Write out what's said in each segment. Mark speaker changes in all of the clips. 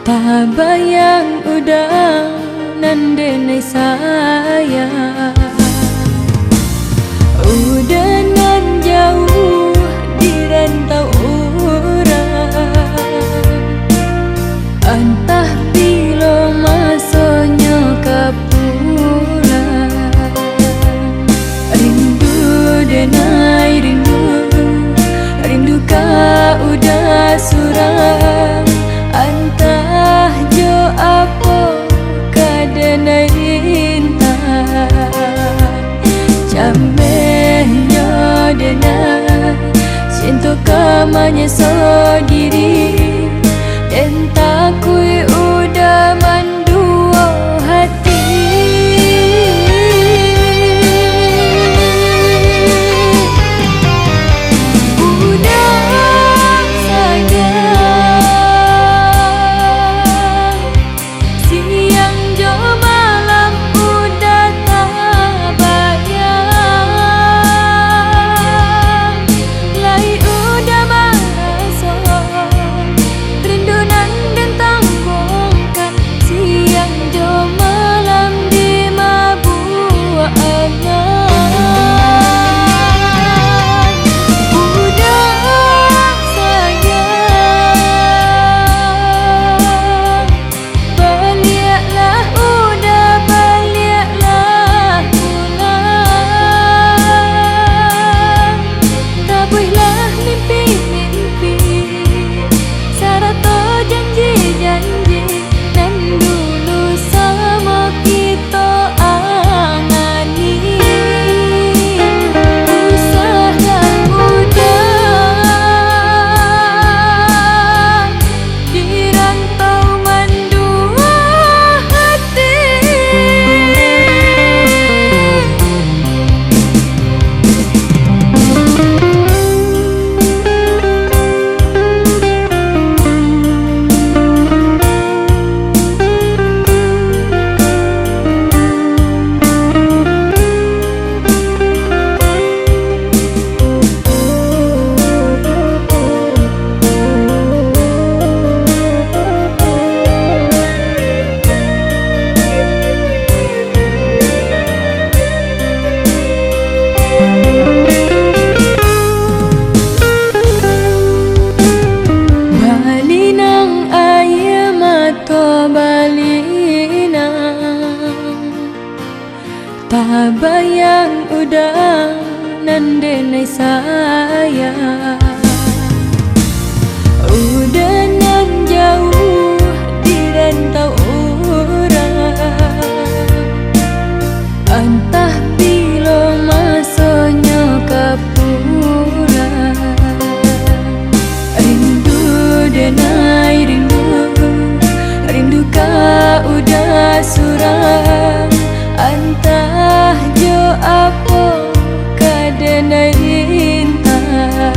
Speaker 1: Tabayang udah nandenai saya, udah nan jauh di rantau orang. Entah bila masanya ke pulang. Rindu denai rindu, rindu kau udah surang. Entah jo apa kadenai intan, jamenya denai cinta kamanya sendiri. Entah kui udah mandua hati. Tabayang udah nandenai saya, udah nan jauh di rantau orang. Entah bila masanya ke pulang. Rindu denai rindu, rindu kau udah surang. Entah jo apa kadenai intan,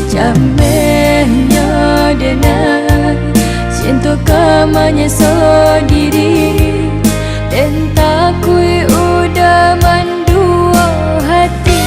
Speaker 1: jamenya denai cinta kamanya sendiri. Entah kui udah mandua hati.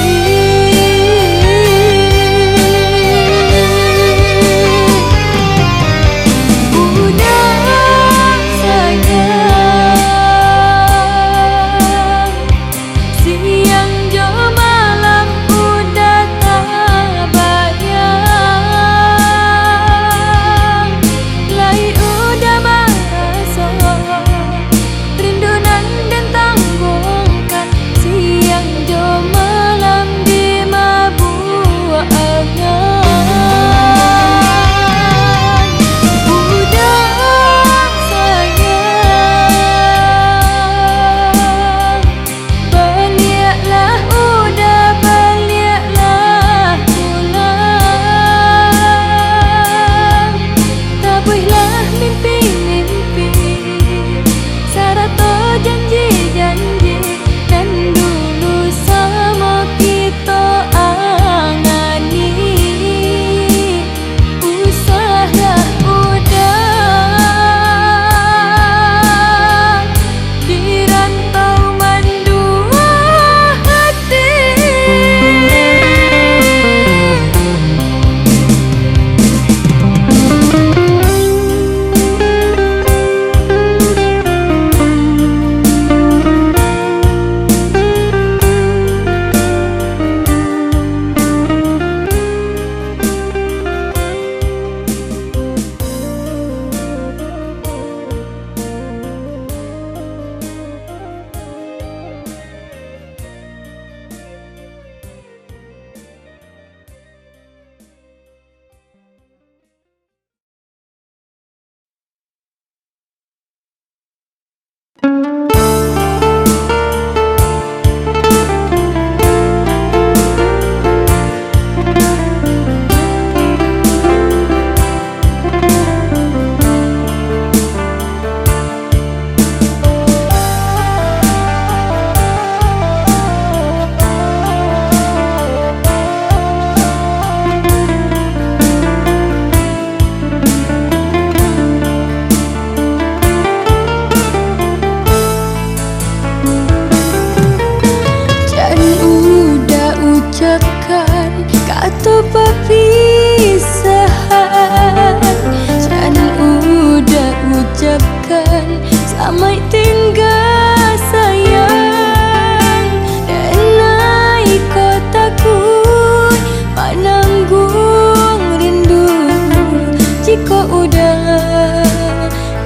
Speaker 1: udah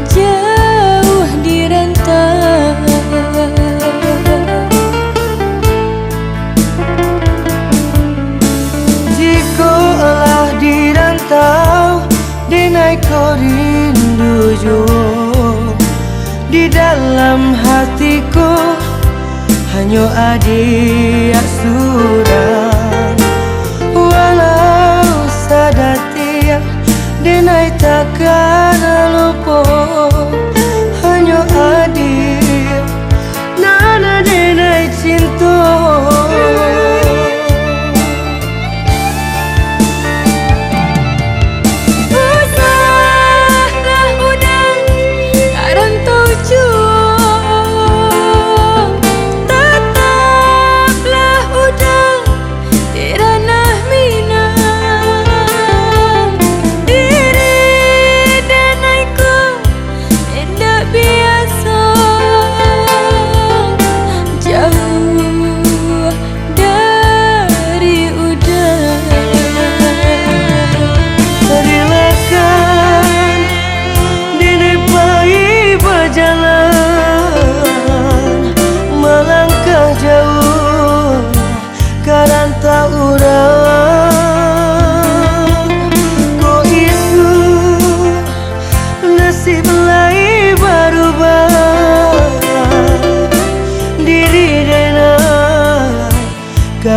Speaker 1: jauh di rantau.
Speaker 2: Jikalau di rantau denai kau rindu jo, di dalam hatiku hanya adik surang. Walau sadati denai takkan lupa, hanya adik nana denai cinta.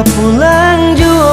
Speaker 2: Pulang jua.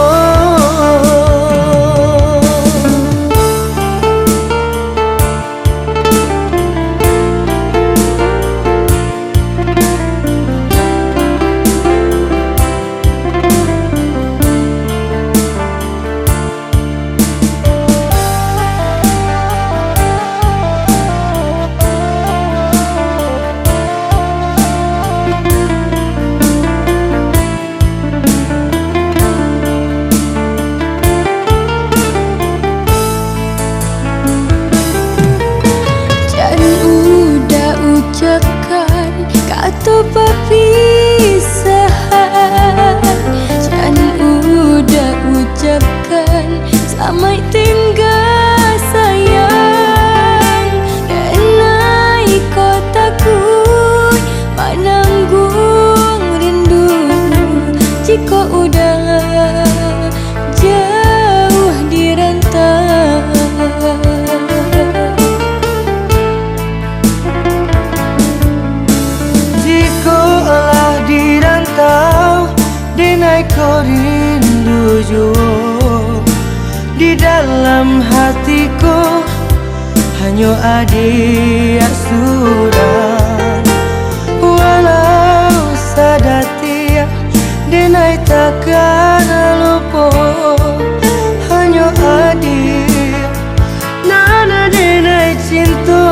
Speaker 1: Kata perpisahan jangan udah ucapkan sampai tinggal sayang. Denai kau takut menanggung rindu jika udah jauh di rantau.
Speaker 2: Denai kau rindu jo, di dalam hatiku hanya adik surang. Walau sadati denai takkan lupa, hanya adik nana denai cinta.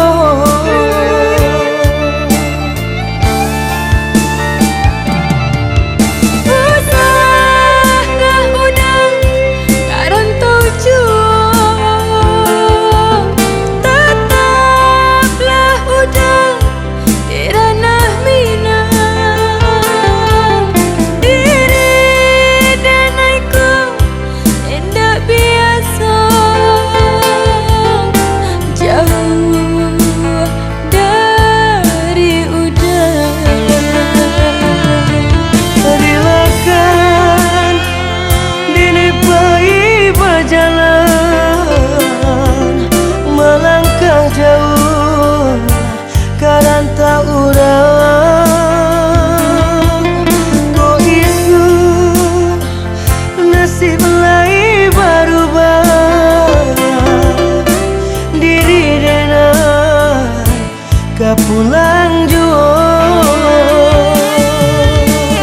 Speaker 2: Pulang jua.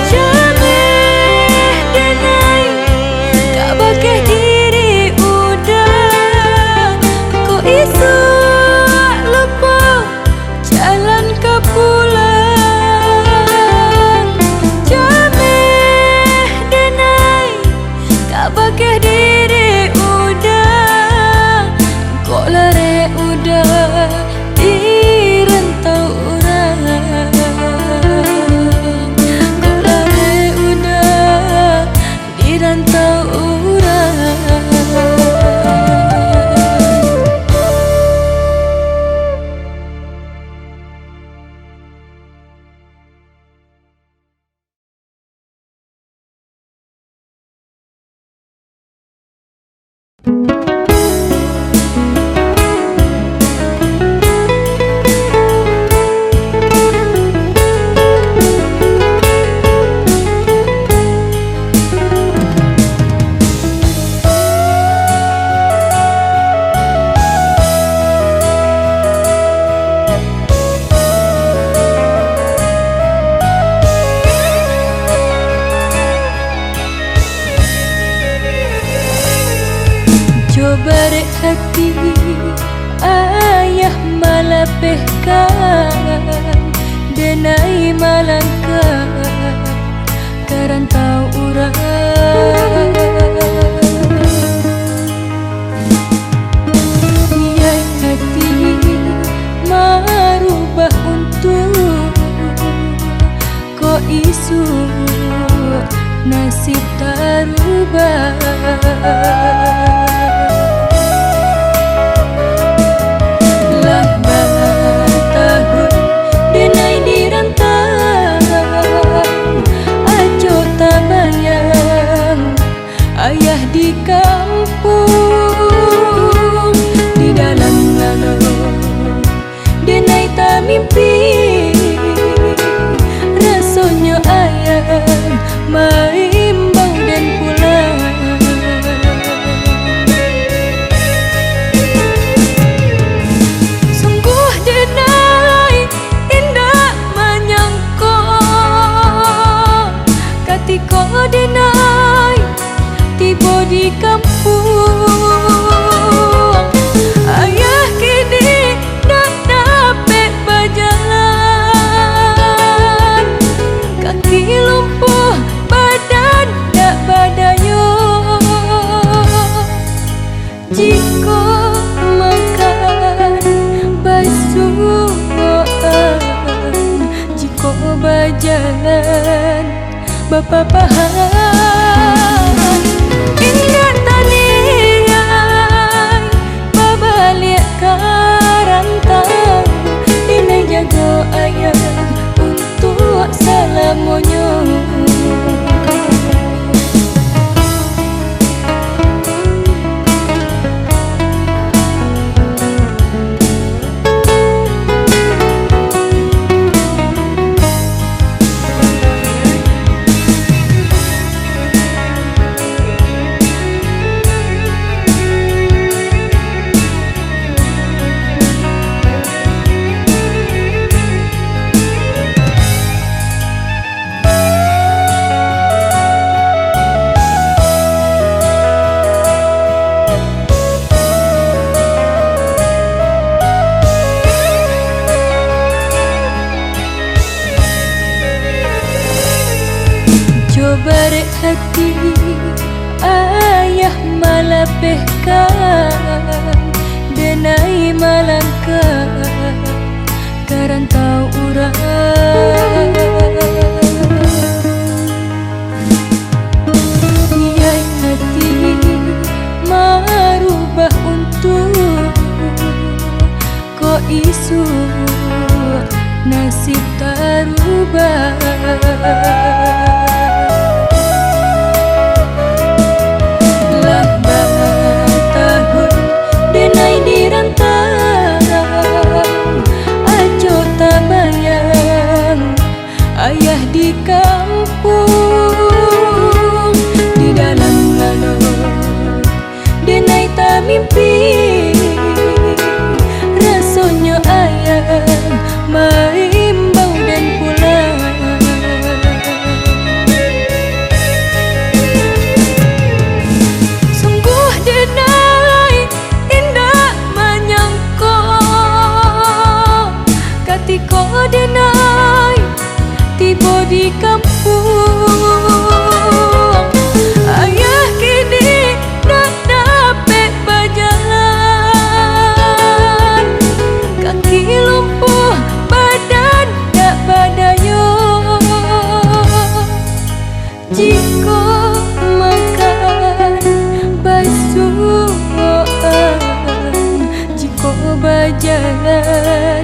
Speaker 1: Jameh denai kak bakal diri udah kau isu lupa jalan ke pulang. Jameh denai kak bakal diri udah kau lari udah di rantau orang. hati ayah malapehkan denai malangkan karantau urang biar hati marubah untuk ko isu nasib tarubah ayah di kampung di dalam lalu denai tak mimpi rasanya ayah maimbau dan pulang sungguh denai indah menyangka katiko denai tiba di kampung ayah kini nak dapat berjalan kaki lumpuh badan tak berdaya jika makan basuhan jika berjalan bapa pahan ingat talian babalik karantau ini jaga ayah untuk selamanya coba rek hati ayah malapehkan denai malangkan karantau urang biar hati marubah untuk ko isu nasib tarubah ayah di kampung di dalam lalu denai tak mimpi rasanya ayah maimbau dan pulang sungguh denai indah menyangka katiko denai tiba di kampung ayah kini nak dapat berjalan kaki lumpuh badan tak berdaya jika makan basuhan jika berjalan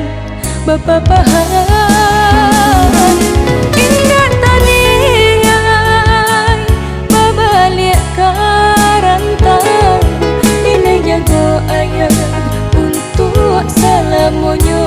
Speaker 1: bapa pahan ingat talian babalik karantau ini jaga ayah untuk selamanya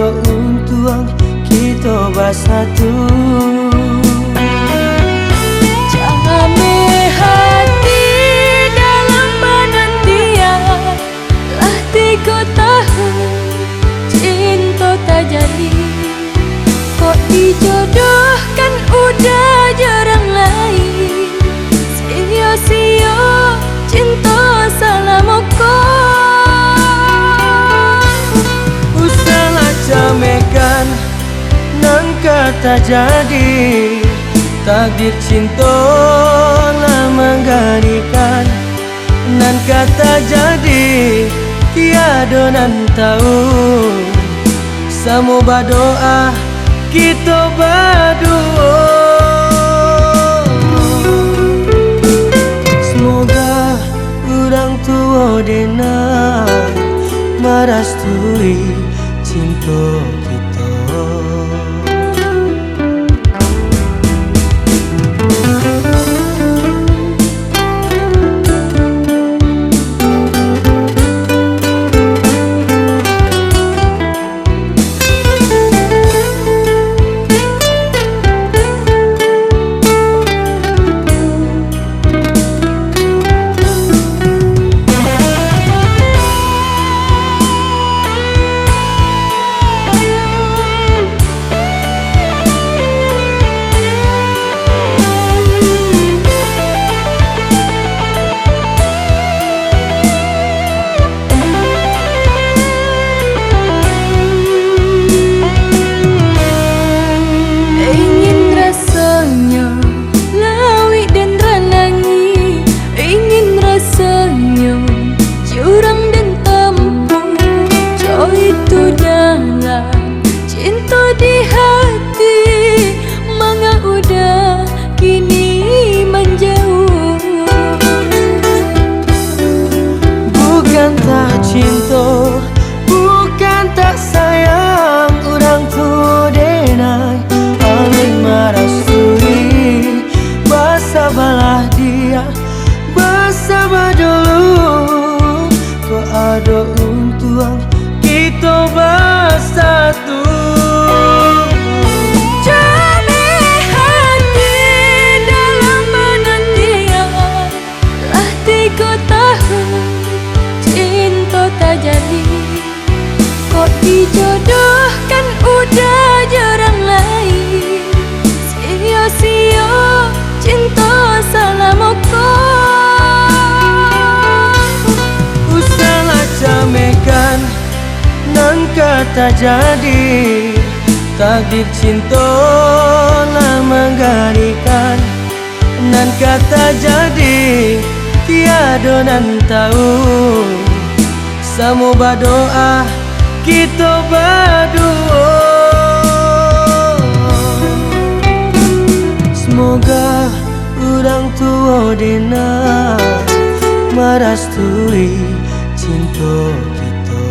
Speaker 2: ada untung kita bersatu.
Speaker 1: Jame hati dalam penantian, lah 3 tahun cinta tak jadi. Kok dijodohkan udah jarang lain, sia-sia cinta selama
Speaker 2: Usahlah jamekan nan kata jadi, takdir cinta lah menggalikan. Nan kata jadi tiada nan tahu, semua berdoa kita berdua. Semoga orang tua dengar merestui cinta kita. Bersama dulu kok ada untung kita bersatu.
Speaker 1: Jame hati dalam penantian, lah 3 tahun cinta tak jadi. Kok dijodohkan udah jarang lain, sia-sia cinta selama
Speaker 2: jamekan nan kata jadi, takdir cinta lah menggalikan. Nan kata jadi tiada nan tahu, semua berdoa kita berdua. Semoga orang tua dengar merestui cinta kita.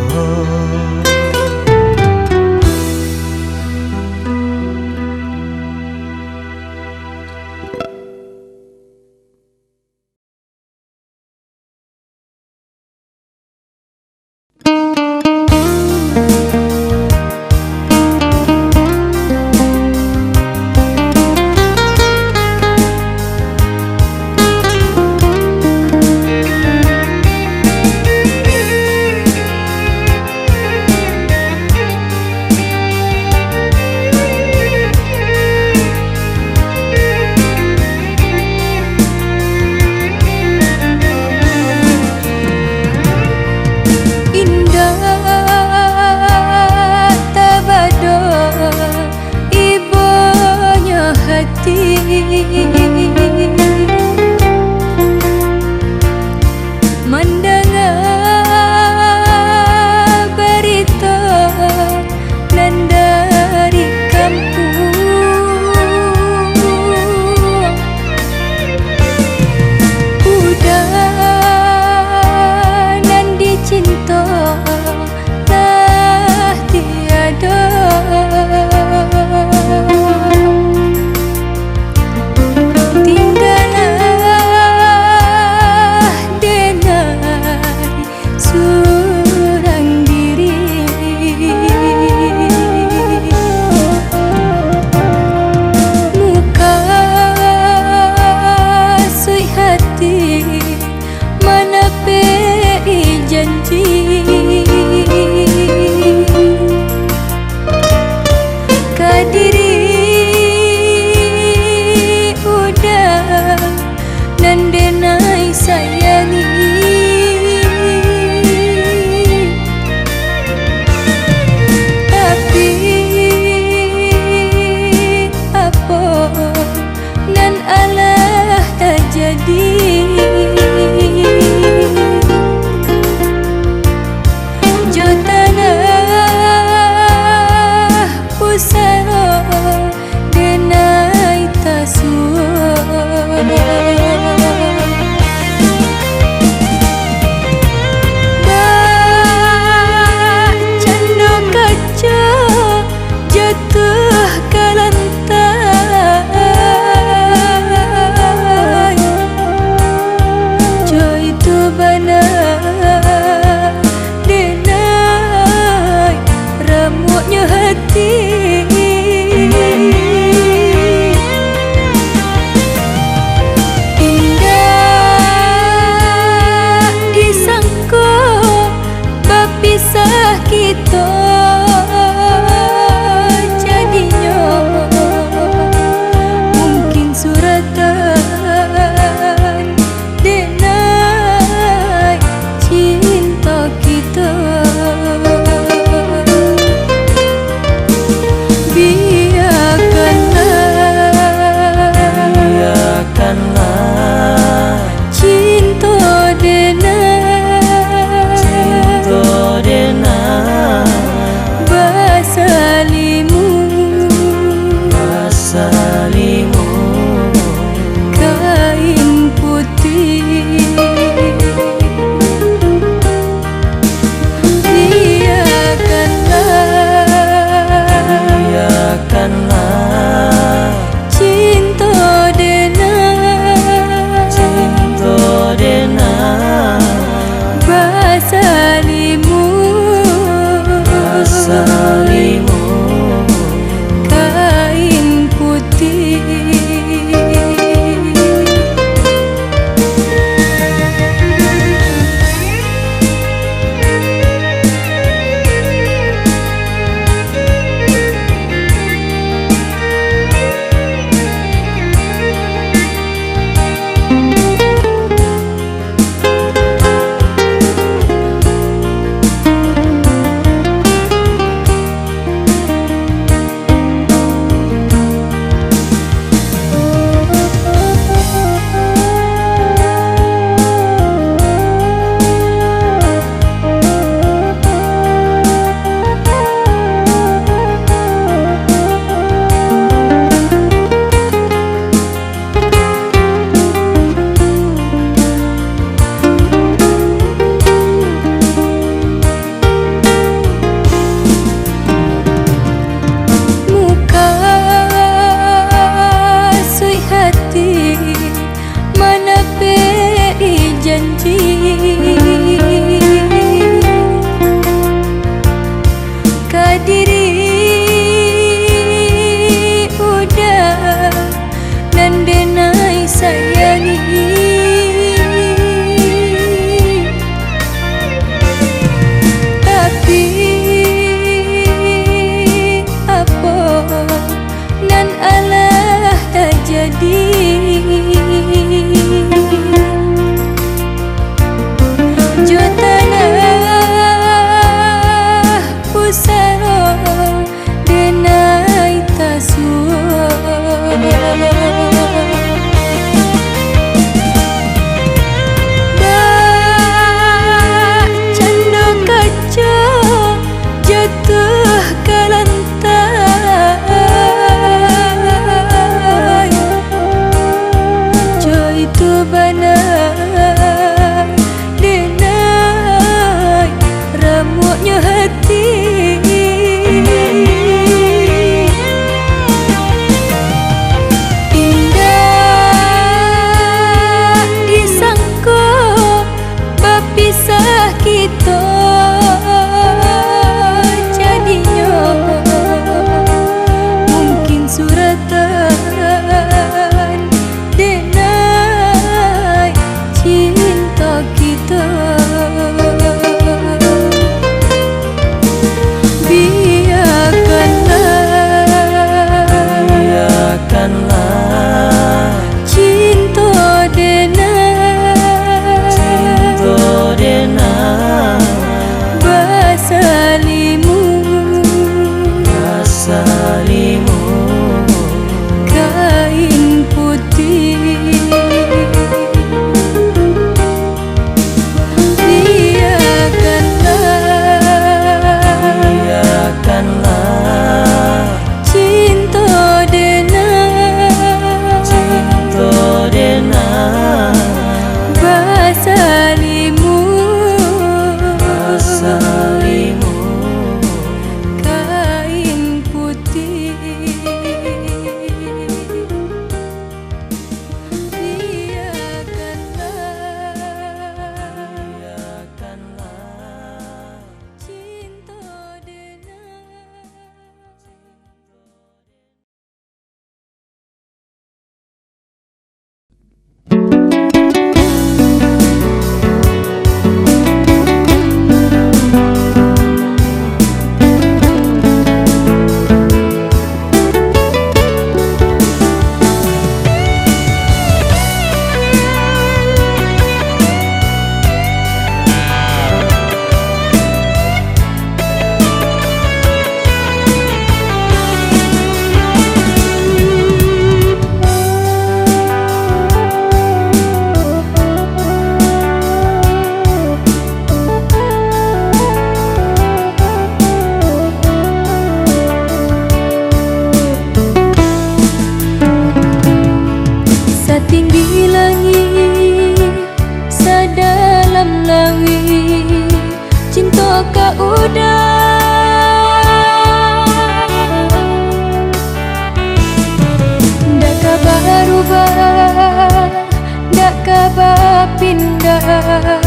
Speaker 1: pindah,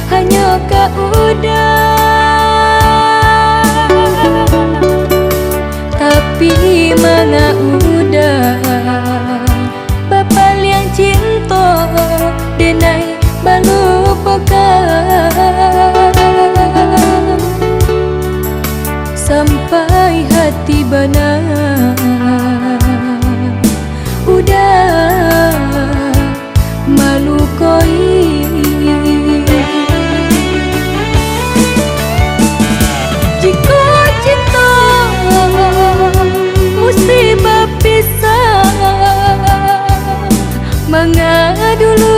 Speaker 1: hanya kau udah. Tapi mana udah Bapak yang cinta denai balu pegang, sampai hati benar udah malu koi. Jika cinta musibah pisah, mangga dulu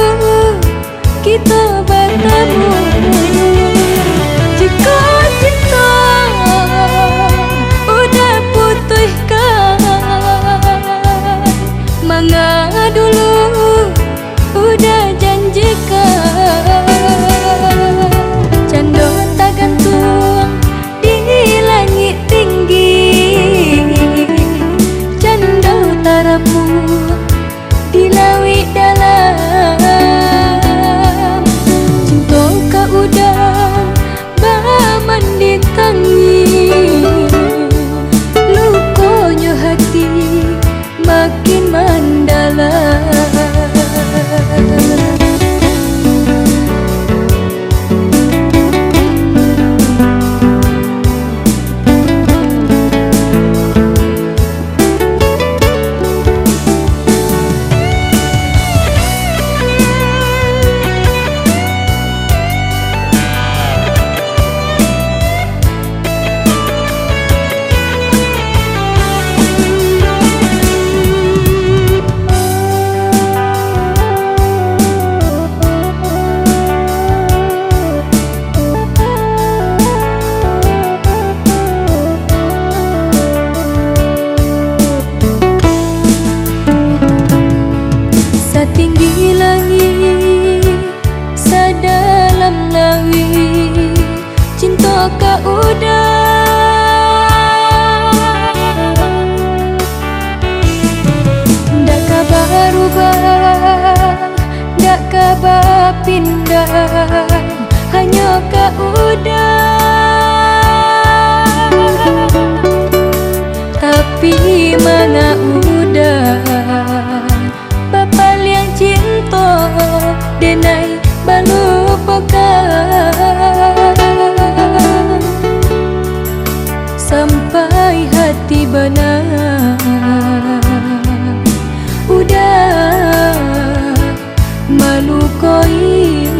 Speaker 1: kita bertemu. Jika cinta udah putuskan, mangga dulu udah janjikan. Cando tak gantung di langit tinggi, cando tarapu di lawi dalam. Cinta kau udah baman ditangi, lukonya hati makin mendalam. Setinggi langit, sedalam lawi, cinta kau udah. Ndak kabar rubah, ndak kabar pindah, hanya kau udah. Tapi mana udah Bapak yang cinta denai balu pegang, sampai hati benar udah malu koi.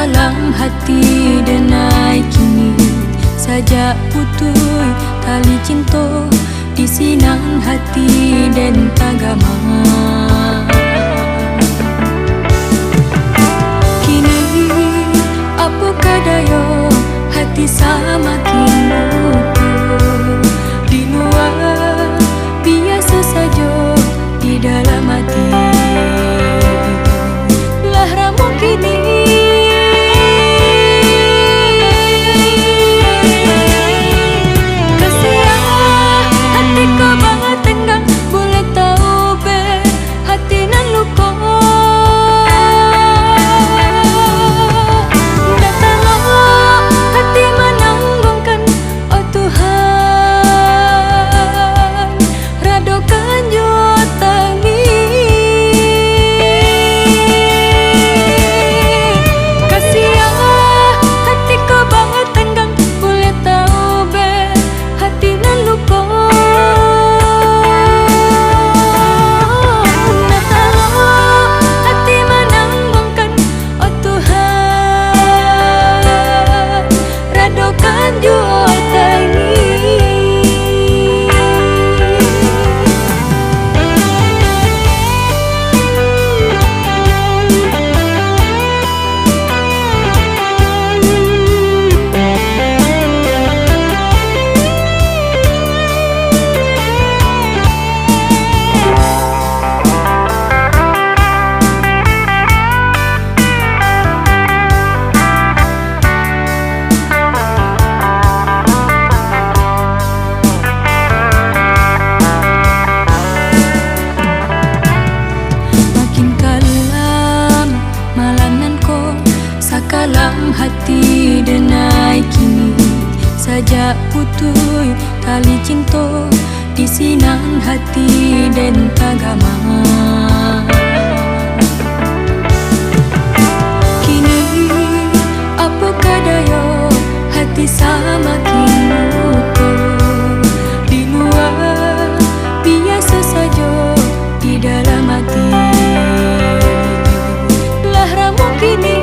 Speaker 1: sakalam hati denai kini saja putui tali cinta di sinan hati dan tagama. Kini apa kadayo hati semakin lupa di luar biasa saja di dalam hati. Lah ramu kini sakalam hati denai kini saja putui tali cinta di sinan hati dan tagama. Kini apa kadayo hati semakin lupa di luar biasa saja di dalam hati. Lah ramu kini